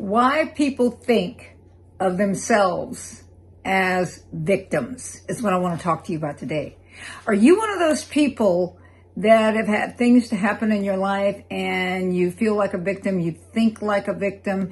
why people think of themselves as victims is what I want to talk to you about today. Are you one of those people that have had things to happen in your life and you feel like a victim, you think like a victim,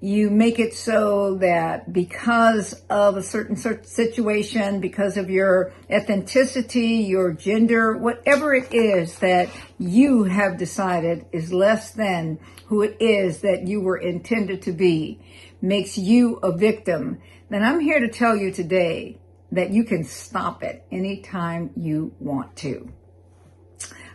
you make it so that because of a certain situation, because of your ethnicity, your gender, whatever it is that you have decided is less than who it is that you were intended to be, makes you a victim, then I'm here to tell you today that you can stop it anytime you want to.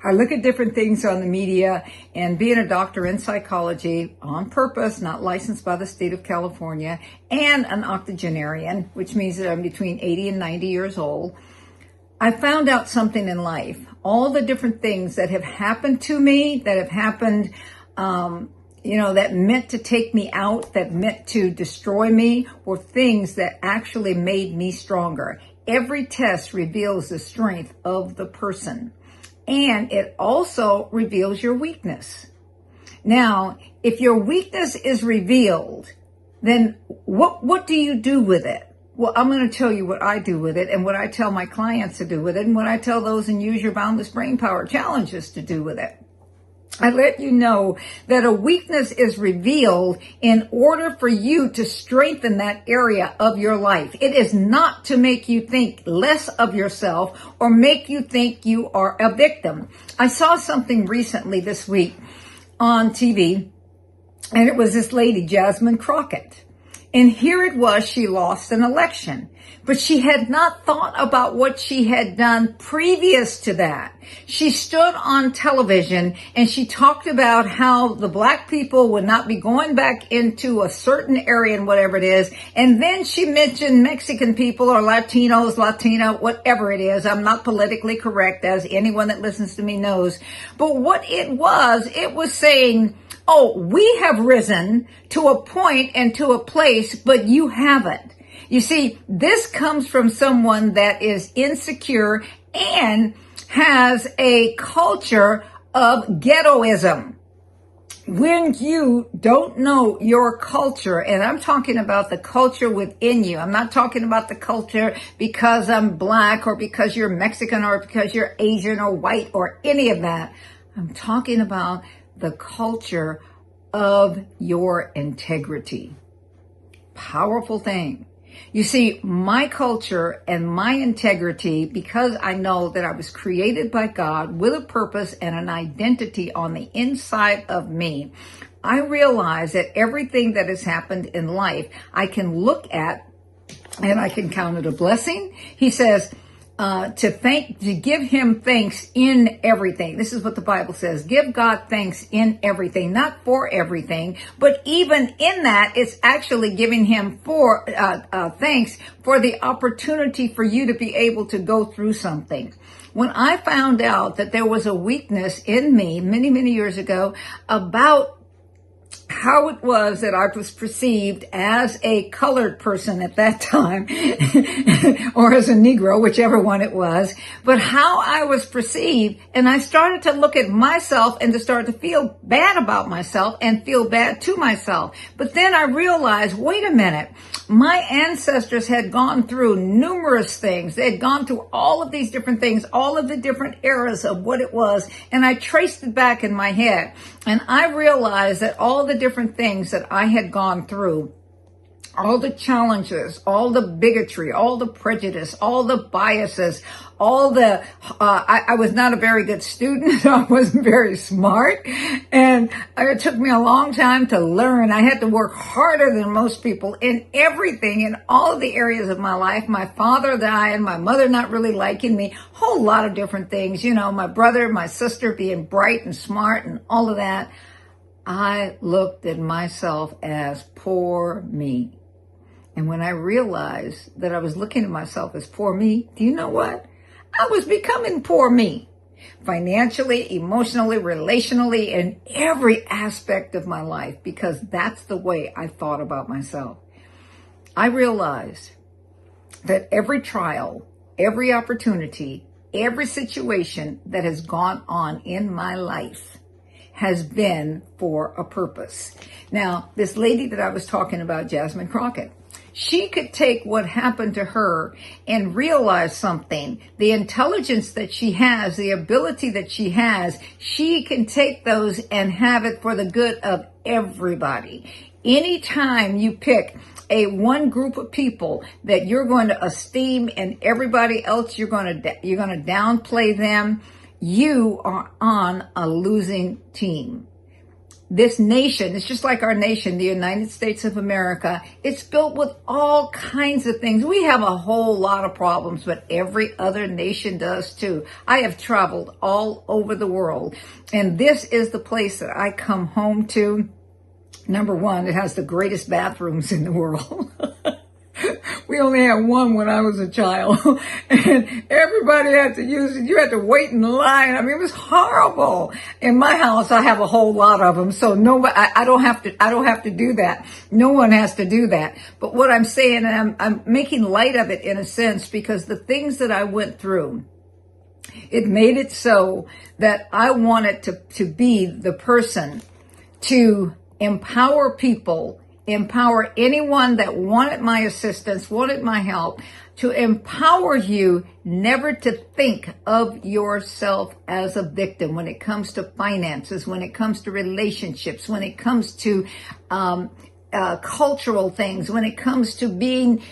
I look at different things on the media, and being a doctor in psychology on purpose, not licensed by the state of California, and an octogenarian, which means that I'm between 80 and 90 years old, I found out something in life. All the different things that have happened to me, that have happened, that meant to take me out, that meant to destroy me, were things that actually made me stronger. Every test reveals the strength of the person. And it also reveals your weakness. Now, if your weakness is revealed, then what do you do with it? Well, I'm going to tell you what I do with it and what I tell my clients to do with it and what I tell those in Use Your Boundless Brainpower challenges to do with it. I let you know that a weakness is revealed in order for you to strengthen that area of your life. It is not to make you think less of yourself or make you think you are a victim. I saw something recently this week on TV, and it was this lady, Jasmine Crockett. And here it was, she lost an election, but she had not thought about what she had done previous to that. She stood on television and she talked about how the black people would not be going back into a certain area and whatever it is. And then she mentioned Mexican people or Latinos, Latina, whatever it is. I'm not politically correct, as anyone that listens to me knows. But what it was saying, oh, we have risen to a point and to a place, but you haven't. You see, this comes from someone that is insecure and has a culture of ghettoism. When you don't know your culture, and I'm talking about the culture within you, I'm not talking about the culture because I'm black or because you're Mexican or because you're Asian or white or any of that. I'm talking about the culture of your integrity. Powerful thing. You see, my culture and my integrity, because I know that I was created by God with a purpose and an identity on the inside of me, I realize that everything that has happened in life, I can look at and I can count it a blessing. He says, to give him thanks in everything. This is what the Bible says. Give God thanks in everything, not for everything, but even in that, it's actually giving him thanks for the opportunity for you to be able to go through something. When I found out that there was a weakness in me many, many years ago about how it was that I was perceived as a colored person at that time, or as a Negro, whichever one it was, but how I was perceived, and I started to look at myself and to start to feel bad about myself and feel bad to myself. But then I realized, wait a minute, my ancestors had gone through numerous things. They had gone through all of these different things, all of the different eras of what it was, and I traced it back in my head. And I realized that all the different things that I had gone through, all the challenges, all the bigotry, all the prejudice, all the biases, all the, I was not a very good student. I wasn't very smart. And it took me a long time to learn. I had to work harder than most people in everything, in all of the areas of my life. My father dying, my mother not really liking me, a whole lot of different things. You know, my brother, my sister being bright and smart and all of that. I looked at myself as poor me. And when I realized that I was looking at myself as poor me, do you know what? I was becoming poor me. Financially, emotionally, relationally, in every aspect of my life, because that's the way I thought about myself. I realized that every trial, every opportunity, every situation that has gone on in my life has been for a purpose. Now, this lady that I was talking about, Jasmine Crockett, she could take what happened to her and realize something. The intelligence that she has, the ability that she has, she can take those and have it for the good of everybody. Anytime you pick one group of people that you're going to esteem and everybody else you're going to downplay them, you are on a losing team. This nation, it's just like our nation, the United States of America. It's built with all kinds of things. We have a whole lot of problems, but every other nation does too. I have traveled all over the world, and this is the place that I come home to. Number one, it has the greatest bathrooms in the world. We only had one when I was a child, and everybody had to use it. You had to wait in line. I mean, it was horrible. In my house, I have a whole lot of them, so I don't have to do that. No one has to do that. But what I'm saying, and I'm making light of it in a sense, because the things that I went through, it made it so that I wanted to be the person to empower people, empower anyone that wanted my assistance, wanted my help, to empower you never to think of yourself as a victim when it comes to finances, when it comes to relationships, when it comes to cultural things, when it comes to being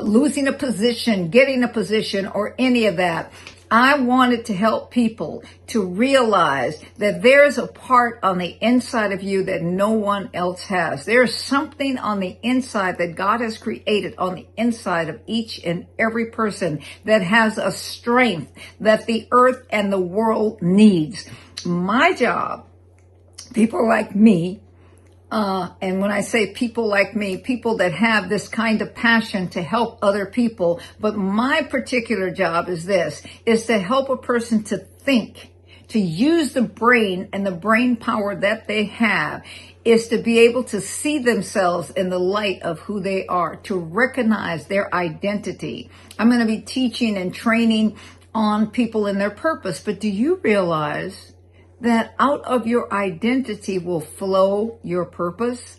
losing a position, getting a position, or any of that. I wanted to help people to realize that there's a part on the inside of you that no one else has. There's something on the inside that God has created on the inside of each and every person that has a strength that the earth and the world needs. My job, people like me, and when I say people like me, people that have this kind of passion to help other people, but my particular job is to help a person to think, to use the brain and the brain power that they have, is to be able to see themselves in the light of who they are, to recognize their identity. I'm going to be teaching and training on people in their purpose, but do you realize that out of your identity will flow your purpose?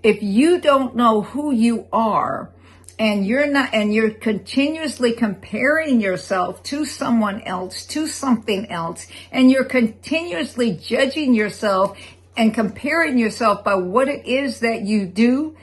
If you don't know who you are, and you're continuously comparing yourself to someone else, to something else, and you're continuously judging yourself and comparing yourself by what it is that you do,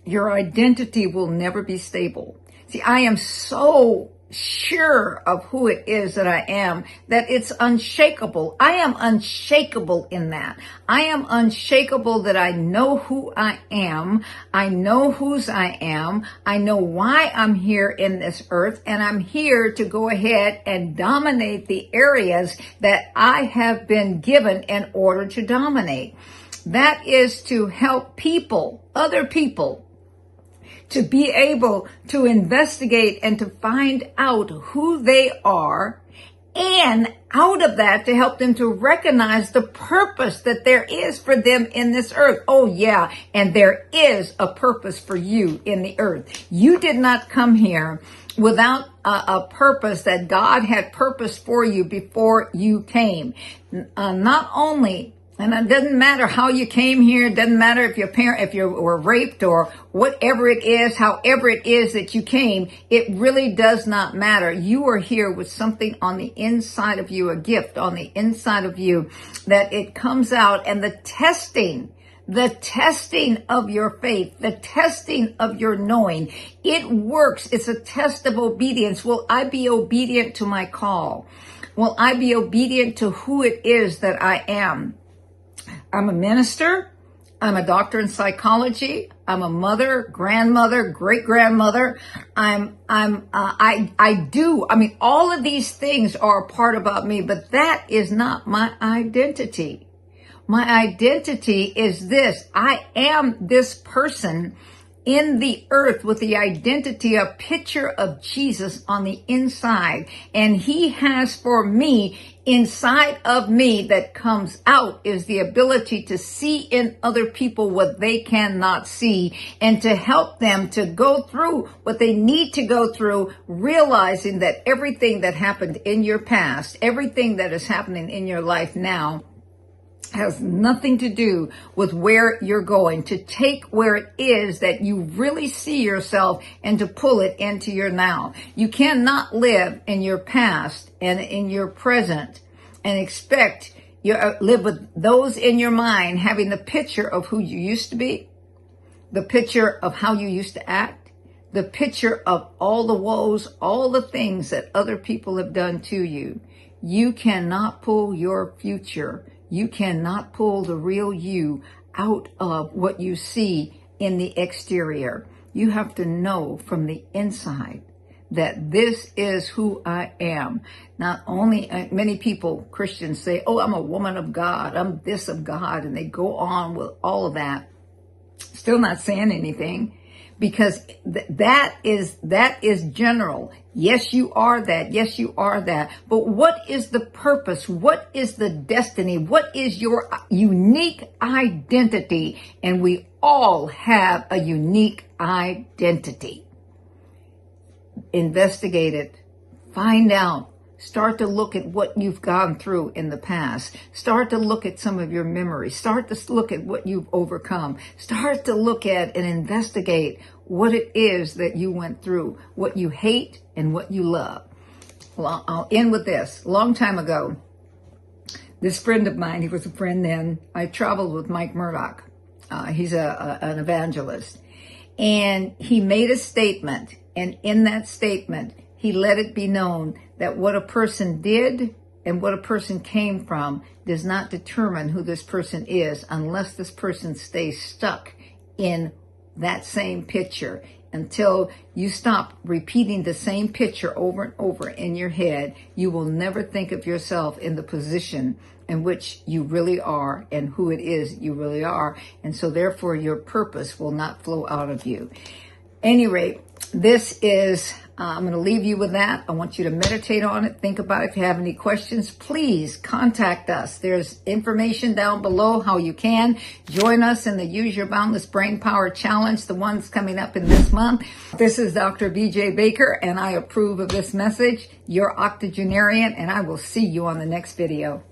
your identity will never be stable. See, I am so sure of who it is that I am, that it's unshakable. I am unshakable in that. I am unshakable that I know who I am. I know whose I am. I know why I'm here in this earth, and I'm here to go ahead and dominate the areas that I have been given in order to dominate. That is to help people, other people, to be able to investigate and to find out who they are, and out of that to help them to recognize the purpose that there is for them in this earth. Oh yeah, and there is a purpose for you in the earth. You did not come here without a purpose that God had purpose for you before you came. Not only, and it doesn't matter how you came here. It doesn't matter if if you were raped or whatever it is, however it is that you came, it really does not matter. You are here with something on the inside of you, a gift on the inside of you, that it comes out, and the testing of your faith, the testing of your knowing, it works. It's a test of obedience. Will I be obedient to my call? Will I be obedient to who it is that I am? I'm a minister. I'm a doctor in psychology. I'm a mother, grandmother, great grandmother. I mean, all of these things are a part about me, but that is not my identity. My identity is this. I am this person in the earth with the identity, a picture of Jesus on the inside. And he has for me, inside of me, that comes out, is the ability to see in other people what they cannot see, and to help them to go through what they need to go through, realizing that everything that happened in your past, everything that is happening in your life now, Has nothing to do with where you're going. To take where it is that you really see yourself and to pull it into your now. You cannot live in your past and in your present and expect you live with those in your mind having the picture of who you used to be, the picture of how you used to act, the picture of all the woes, all the things that other people have done to you. You cannot pull your future. You cannot pull the real you out of what you see in the exterior. You have to know from the inside that this is who I am. Not only, many people, Christians, say, oh, I'm a woman of God, I'm this of God, and they go on with all of that, still not saying anything, because that is general. Yes, you are that. Yes, you are that. But what is the purpose? What is the destiny? What is your unique identity? And we all have a unique identity. Investigate it. Find out. Start to look at what you've gone through in the past. Start to look at some of your memories. Start to look at what you've overcome. Start to look at and investigate what it is that you went through, what you hate and what you love. Well, I'll end with this. A long time ago, this friend of mine, he was a friend then, I traveled with Mike Murdock. He's an evangelist. And he made a statement. And in that statement, he let it be known that what a person did and what a person came from does not determine who this person is unless this person stays stuck in that same picture. Until you stop repeating the same picture over and over in your head, you will never think of yourself in the position in which you really are and who it is you really are. And so therefore your purpose will not flow out of you. Any rate, this is, I'm going to leave you with that. I want you to meditate on it. Think about it. If you have any questions, please contact us. There's information down below how you can join us in the Use Your Boundless Brainpower Challenge, the one's coming up in this month. This is Dr. BJ Baker, and I approve of this message. You're octogenarian, and I will see you on the next video.